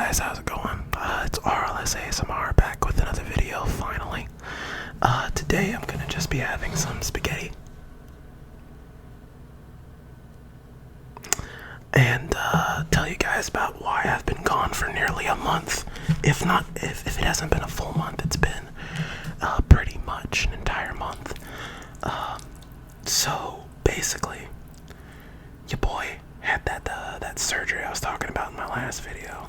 guys, how's it going? It's RLS ASMR back with another video, finally. Today I'm gonna just be having some spaghetti. And, tell you guys about why I've been gone for nearly a month. If it hasn't been a full month, it's been, pretty much an entire month. So, basically, your boy had that surgery I was talking about in my last video.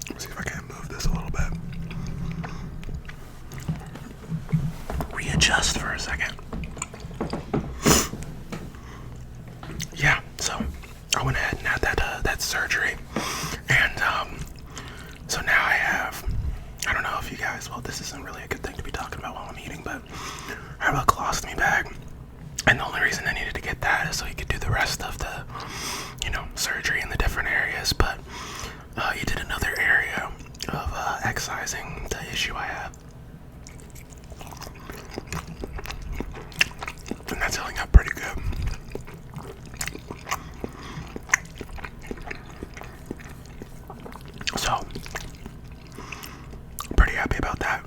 Let's see if I can move this a little bit. Readjust for a second. Yeah, so I went ahead and had that surgery, and so now I don't know if you guys, well, this isn't really a good thing to be talking about while I'm eating, but I have a colostomy bag, and the only reason I needed to get that is so you could do the rest of the, surgery in the different areas, but you did another area of excising the issue I have, and that's healing up pretty good. So, pretty happy about that.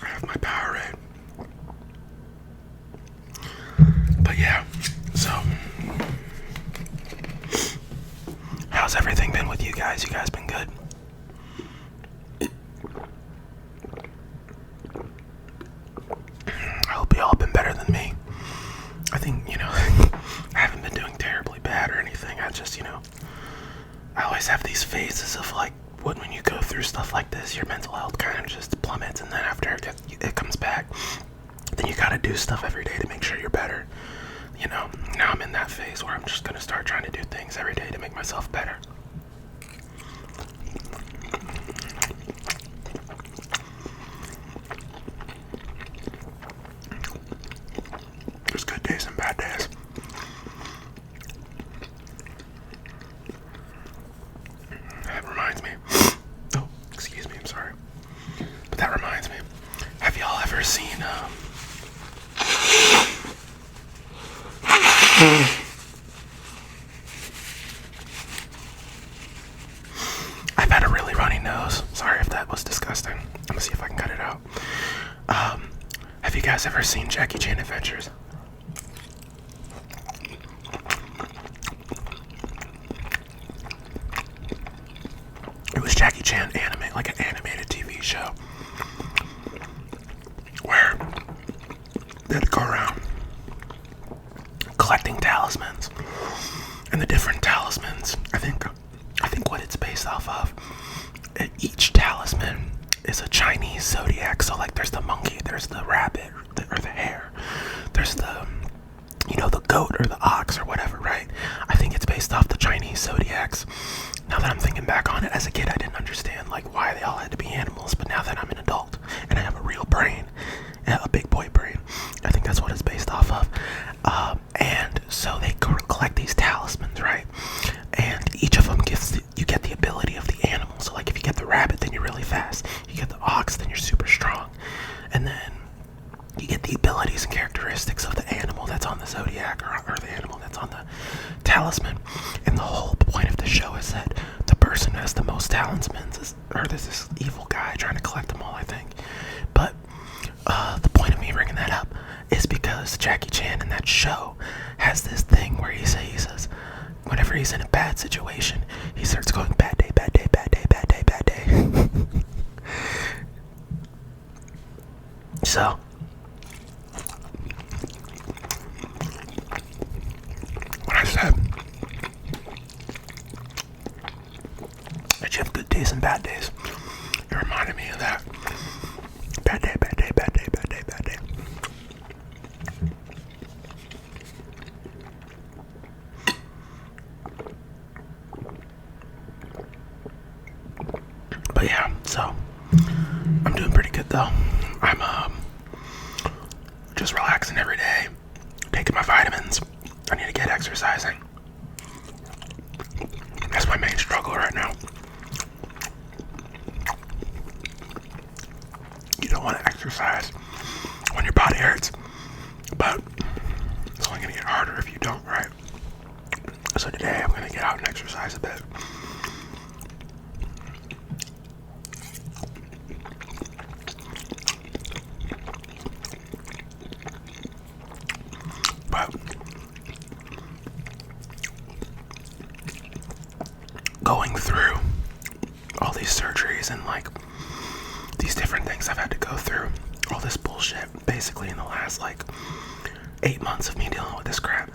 I have my Powerade. But yeah, so how's everything been with you guys? You guys been good? I hope y'all been better than me. I think, I haven't been doing terribly bad or anything. I just, I always have these phases of like, when you go through stuff like this, your mental health kind of just plummets, and then after it comes back, then you gotta do stuff every day to make sure you're better. Now I'm in that phase where I'm just gonna start trying to do things every day to make myself better. There's good days and bad days. That reminds me. Oh, excuse me, I'm sorry. But that reminds me. Have y'all ever seen, I've had a really runny nose. Sorry if that was disgusting. I'm gonna see if I can cut it out. Have you guys ever seen Jackie Chan Adventures? It was Jackie Chan like an animated TV show where they'd go around collecting talismans, and the different talismans, I think what it's based off of, each talisman is a Chinese zodiac. So like there's the monkey, there's the rabbit, or the hare, there's the the goat or the ox or whatever, right? I think it's based off the Chinese zodiacs. Now that I'm thinking back on it, as a kid I didn't understand like why they all had to be animals, but now that I'm an adult and I have a real brain, a big boy brain, I think that's what it's based off of. And so they collect these talismans, right? And each of them you get the ability of the animal. So like if you get the rabbit, then you're really fast. You get the ox, then you're super strong. And then you get the abilities and characteristics of the animal that's on the zodiac, or the animal that's on the talisman. And the whole point of the show is that the person who has the most talismans there's this evil guy trying to collect them all, I think. But the point of me bringing that up is because Jackie Chan in that show has this thing where he says whenever he's in a bad situation, he starts going bad day, bad day, bad day, bad day, bad day. So when I said that you have good days and bad days, it reminded me of that. Bad day, bad day, bad day, bad day, bad day. But yeah, so I'm doing pretty good though. I'm just relaxing every day, taking my vitamins. I need to get exercising. That's my main struggle right now. You don't want to exercise when your body hurts, but it's only going to get harder if you don't, right? So today I'm going to get out and exercise a bit. But going through all these surgeries and like these different things I've had to go through, all this bullshit basically in the last like 8 months of me dealing with this crap,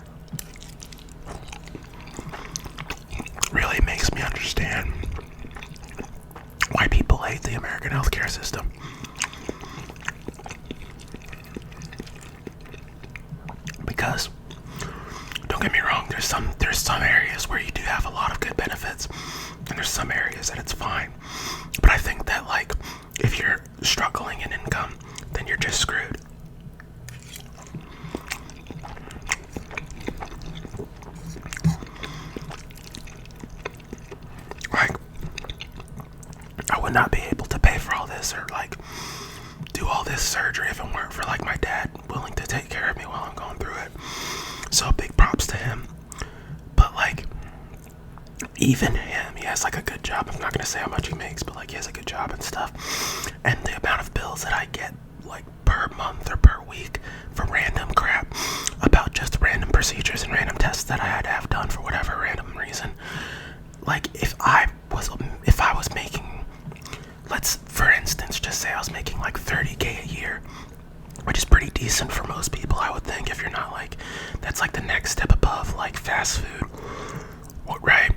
really makes me understand why people hate the American healthcare system. Because don't get me wrong, there's some areas where you do have a lot of good benefits, and there's some areas that it's fine. But I think that like if you're struggling in income, then you're just screwed. Like, I would not be able to pay for all this or like do all this surgery if it weren't for like my dad willing to take care of me while I'm going through it. So big props to him. But like, even him, he has like a good job. I'm not gonna say how much he makes, but like he has a good job and stuff. And the amount of bills that I get like per month or per week for random crap about just random procedures and random tests that I had to have done for whatever random reason. Like if I was making, let's for instance just say I was making like $30,000 a year, which is pretty decent for most people, I would think, if you're not like, that's like the next step above like fast food, right?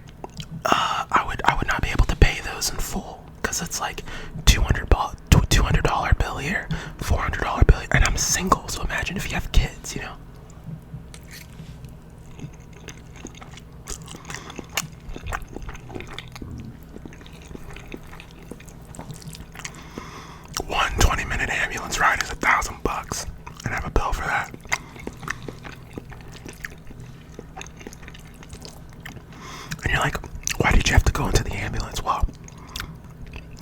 I would not be able to pay those in full because it's like $200 bill here, $400 bill here, and I'm single, so imagine if you have kids, you know. One 20-minute ambulance ride is $1,000, and I have a bill for that. And you're like, why did you have to go into the ambulance? Well,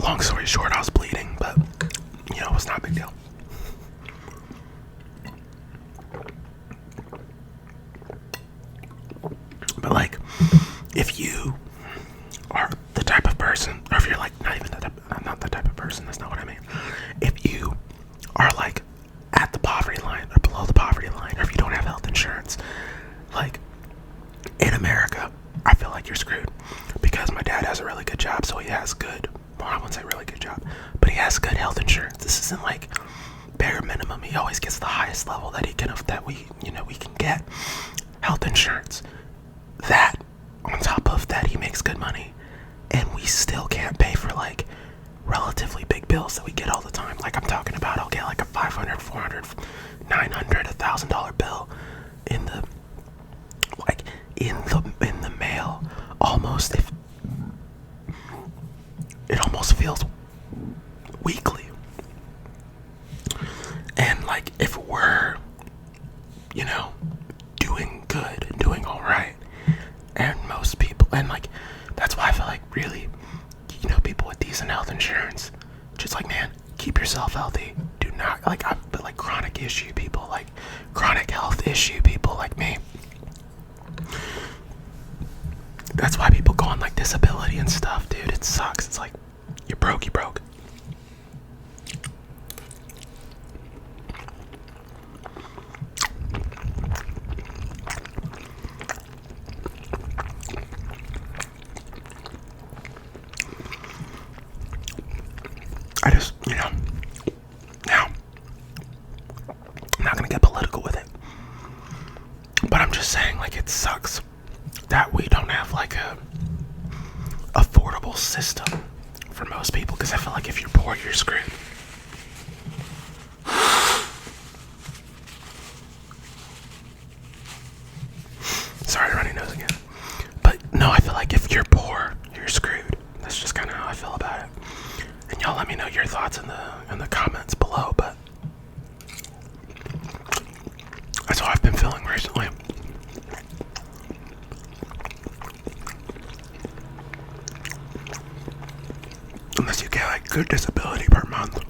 long story short, I was bleeding, but you know, it was not a big deal. But like, if you are the type of person, or if you're like not even the type, I'm not the type of person, that's not what I mean. If you are like at the poverty line or below the poverty line, or if you don't have health insurance, like in America, I feel like you're screwed because my dad has a really good job, so he has good, well, I wouldn't say really good job, but he has good health insurance. This isn't like bare minimum. He always gets the highest level that he can, that we can get health insurance. That on top of that, he makes good money, and we still can't pay for like relatively big bills that we get all the time. Like I'm talking about, I'll get like a $500, $400, $900, $1,000 bill in the mail. Almost, if it almost feels weekly. And like if we're, you know, doing good and doing all right, and most people, and like that's why I feel like really, you know, people with decent health insurance, just like, man, keep yourself healthy. Do not but like chronic issue people, like chronic health issue people like me, that's why people go on like disability and stuff, dude. It sucks. It's like, you're broke, you broke. I just, you know, now, I'm not gonna get political with it, but I'm just saying, like, it sucks that we don't have like a affordable system for most people, because I feel like if you're poor, you're screwed. Sorry, runny nose again. But no, I feel like if you're poor, you're screwed. That's just kind of how I feel about it. And y'all let me know your thoughts in the comments below. But good disability per month.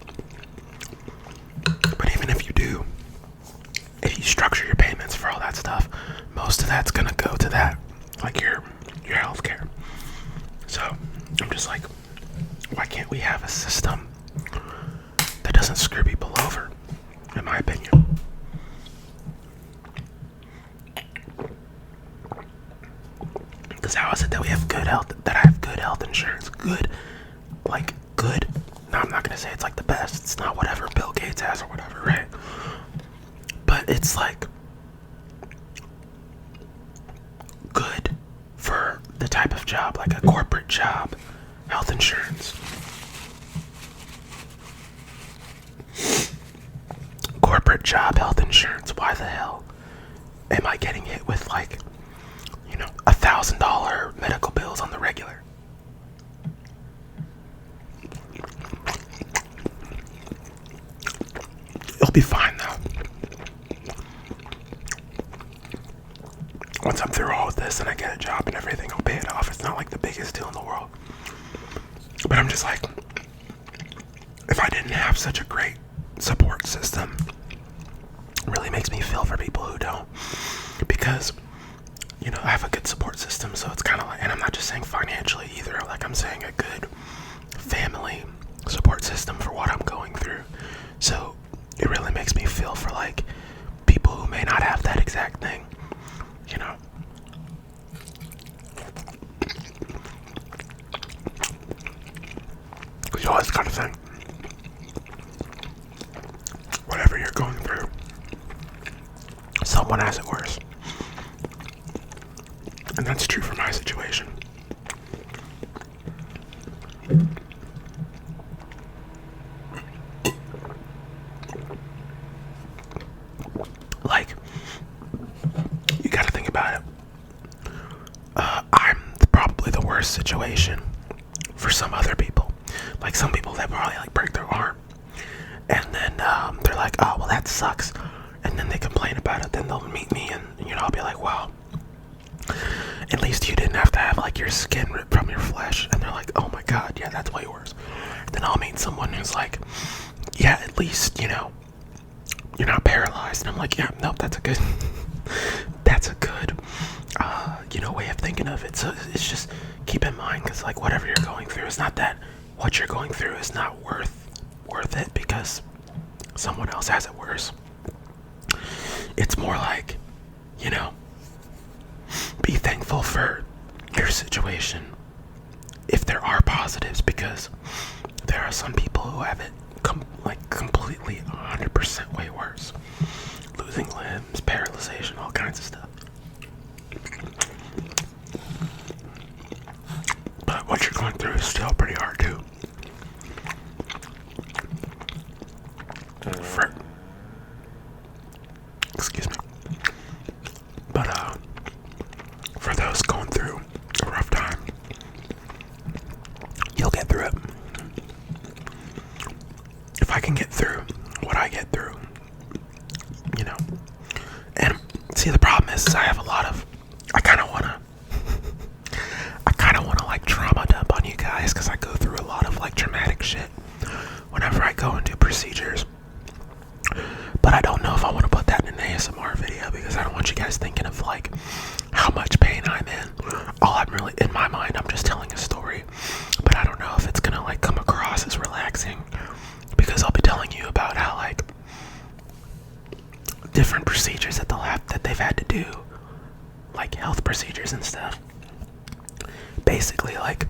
But even if you do, if you structure your payments for all that stuff, most of that's gonna go to that, like your health care. So I'm just like, why can't we have a system that doesn't screw people over, in my opinion? Because how is it that we have good health, that I have good health insurance? Good, like good. No, I'm not gonna say it's like the best. It's not whatever Bill Gates has or whatever, right? But it's like good for the type of job, like a corporate job, health insurance. Corporate job, health insurance. Why the hell am I getting hit with like, $1,000 medical bills on the regular? It'll be fine though. Once I'm through all of this and I get a job and everything, I'll pay it off. It's not like the biggest deal in the world. But I'm just like, if I didn't have such a great support system, it really makes me feel for people who don't. Because, I have a good support system, so it's kind of like, and I'm not just saying financially either, like I'm saying a good family support system for what I'm going through. So it really makes me feel for like people who may not have that exact thing, Because you always gotta think, whatever you're going through, someone has it worse. And that's true for my situation. Like, you gotta think about it. I'm probably the worst situation for some other people. Like some people that probably like break their arm, and then they're like, oh well, that sucks, and then they complain about it. Then they'll meet me, and I'll be like, well, at least you didn't have to have like your skin ripped from your flesh. And they're like, oh my god, yeah, that's way worse. Then I'll meet someone who's like, yeah, at least you're not paralyzed. And I'm like, yeah, nope, that's a good way of thinking of it. So it's just keep in mind, because like whatever you're going through, is not that what you're going through is not worth it because someone else has it worse. It's more like, be thankful for your situation if there are positives, because there are some people who have it completely 100% way worse. Losing limbs, paralyzation, all kinds of stuff. But what you're going through is still pretty hard too. Excuse me. But for those going through a rough time, you'll get through it. If I can get through what I get through, and see, the problem is I have a lot of, I kind of want to like trauma dump on you guys, because I go through a lot of like traumatic shit whenever I go and do procedures. But I don't know if I want to put that in an ASMR video, because I don't want you guys thinking of like how much pain I'm in. All I'm really, in my mind, I'm just telling a story. But I don't know if it's gonna like come across as relaxing, because I'll be telling you about how like different procedures that they've had to do, like health procedures and stuff. Basically like,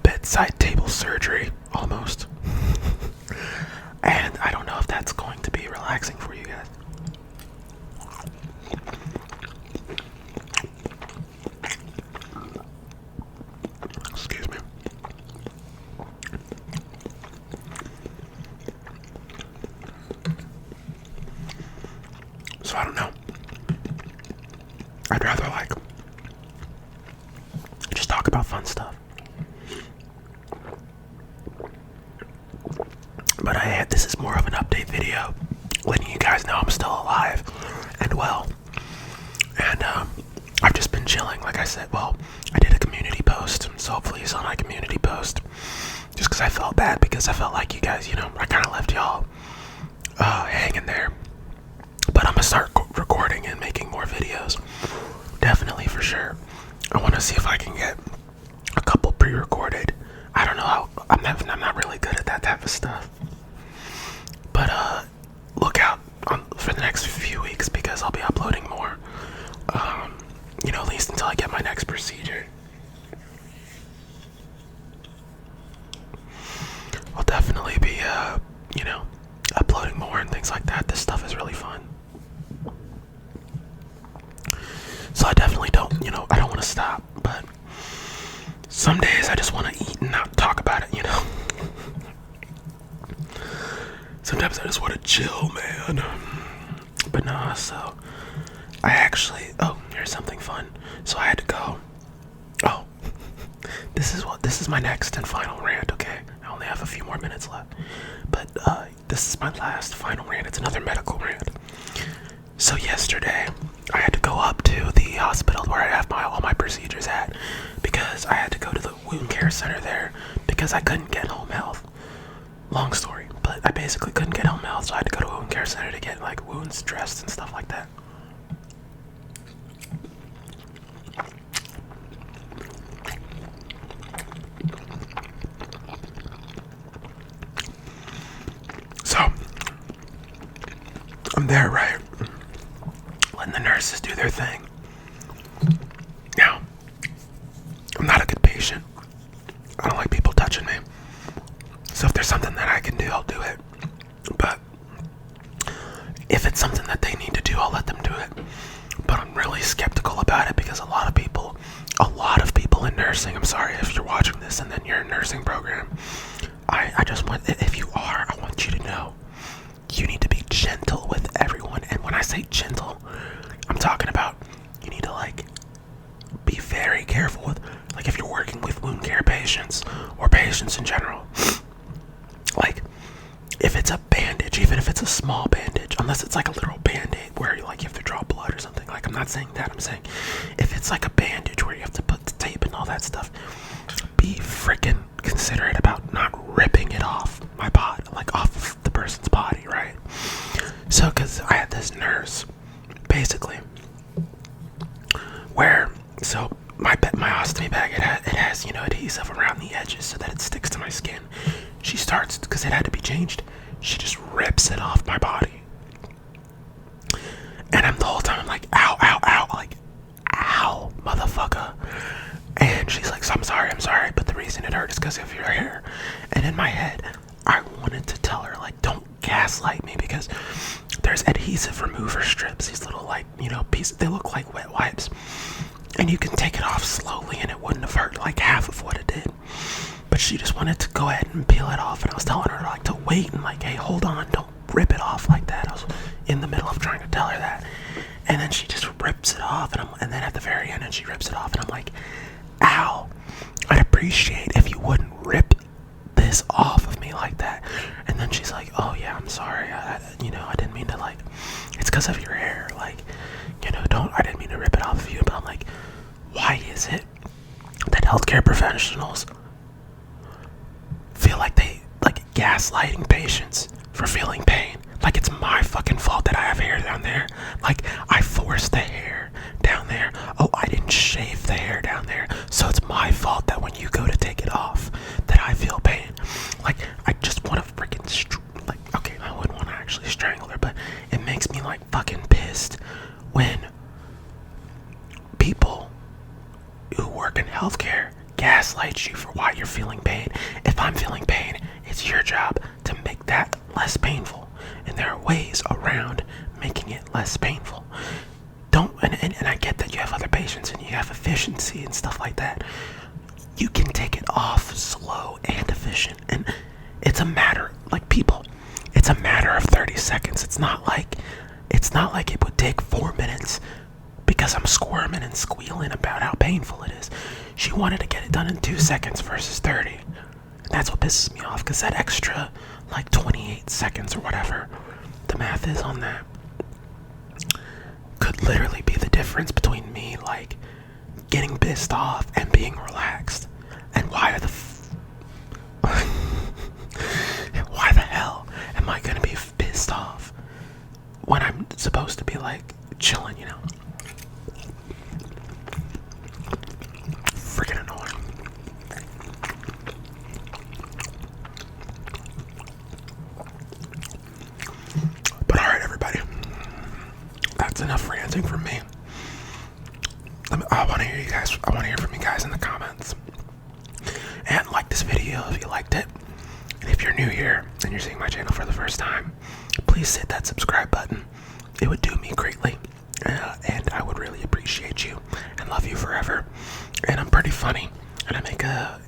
bedside table surgery almost. And I don't know if that's going to be relaxing for you guys. Excuse me. So I don't know. I'd rather like just talk about fun stuff. But this is more of an update video, letting you guys know I'm still alive and well. And I've just been chilling, like I said. Well, I did a community post, so hopefully you saw my community post. Just because I felt bad because I felt like you guys, I kind of left y'all hanging there. But I'm gonna start recording and making more videos. Definitely, for sure. I want to see if I can get a couple pre-recorded. I don't know how. I'm not really good at that type of stuff. But look out for the next few weeks because I'll be uploading more. At least until I get my next procedure. I'll definitely be, uploading more and things like that. This stuff is really fun. So I definitely don't, I don't want to stop. But some days I just want to eat and not talk about it, Sometimes I just want to chill, man. But no, so I actually, here's something fun. So I had to go. Oh, this is my next and final rant, okay? I only have a few more minutes left. But this is my last final rant. It's another medical rant. So yesterday, I had to go up to the hospital where I have all my procedures at because I had to go to the wound care center there because I couldn't get home health. Long story, but I basically couldn't get home health, so I had to go to a wound care center to get like wounds dressed and stuff like that. So I'm there, right? Letting the nurses do their thing. Now, I'm not a good patient. I don't like people touching me. So if there's something that I can do, I'll do it. But if it's something that they need to do, I'll let them do it. But I'm really skeptical about it because a lot of people in nursing, I'm sorry if you're watching this and then you're in a nursing program, I just want, if you are, I want you to know, you need to be gentle with everyone. And when I say gentle, I'm talking about you need to be very careful with, if you're working with wound care patients or patients in general, if it's a bandage, even if it's a small bandage, unless it's a literal band-aid where you have to draw blood or something, I'm not saying that, I'm saying if it's a bandage where you have to put the tape and all that stuff, be freaking considerate about not ripping it off my body, off of the person's body, right? So, because I had this nurse, basically, where, so my ostomy bag, it has adhesive around the edges so that it sticks to my skin. She starts, because it had to be changed, she just rips it off my body. And I'm the whole time, I'm like, ow, ow, ow, ow, motherfucker. And she's like, so I'm sorry, but the reason it hurt is because of your hair. And in my head, I wanted to tell her, don't gaslight me, because there's adhesive remover strips, these little, pieces, they look like wet wipes. And you can take it off slowly and it wouldn't have hurt half of what it did. But she just wanted to go ahead and peel it off, and I was telling her to wait and hey, hold on, don't rip it off like that. I was in the middle of trying to tell her that, and then she just rips it off, and then at the very end, she rips it off, and I'm like, ow, I'd appreciate if you wouldn't rip this off of me like that. And then she's like, oh yeah, I'm sorry, I didn't mean to it's because of your hair, I didn't mean to rip it off of you. But I'm like, why is it that healthcare professionals feel like they gaslighting patients for feeling pain? It's my fucking fault that I have hair down there. I forced the hair down there. Oh, I didn't shave the hair down there, so it's my fault that when you go to take it off, that I feel pain. I just want to freaking okay, I wouldn't want to actually strangle her, but it makes me fucking pissed when people who work in healthcare gaslight you for why you're feeling pain. If I'm feeling pain, it's your job to make that less painful, and there are ways around making it less painful. And I get that you have other patients and you have efficiency and stuff like that. You can take it off slow and efficient, and it's a matter, people, it's a matter of 30 seconds. It's not like it would take 4 minutes because I'm squirming and squealing about how painful it is. She wanted to get it done in 2 seconds versus 30. And that's what pisses me off, because that extra 28 seconds or whatever the math is on that could literally be the difference between me getting pissed off and being relaxed. And why are the chilling, you know. Freaking annoying. But alright, everybody. That's enough ranting from me. I want to hear you guys. I want to hear from you guys in the comments. And like this video if you liked it. And if you're new here and you're seeing my channel for the first time, please hit that subscribe button. It would do me greatly. And I would really appreciate you and love you forever. And I'm pretty funny. And I make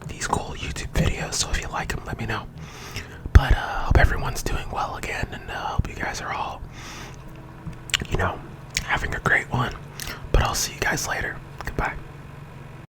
these cool YouTube videos. So if you like them, let me know. But hope everyone's doing well again. And hope you guys are all, you know, having a great one. But I'll see you guys later. Goodbye.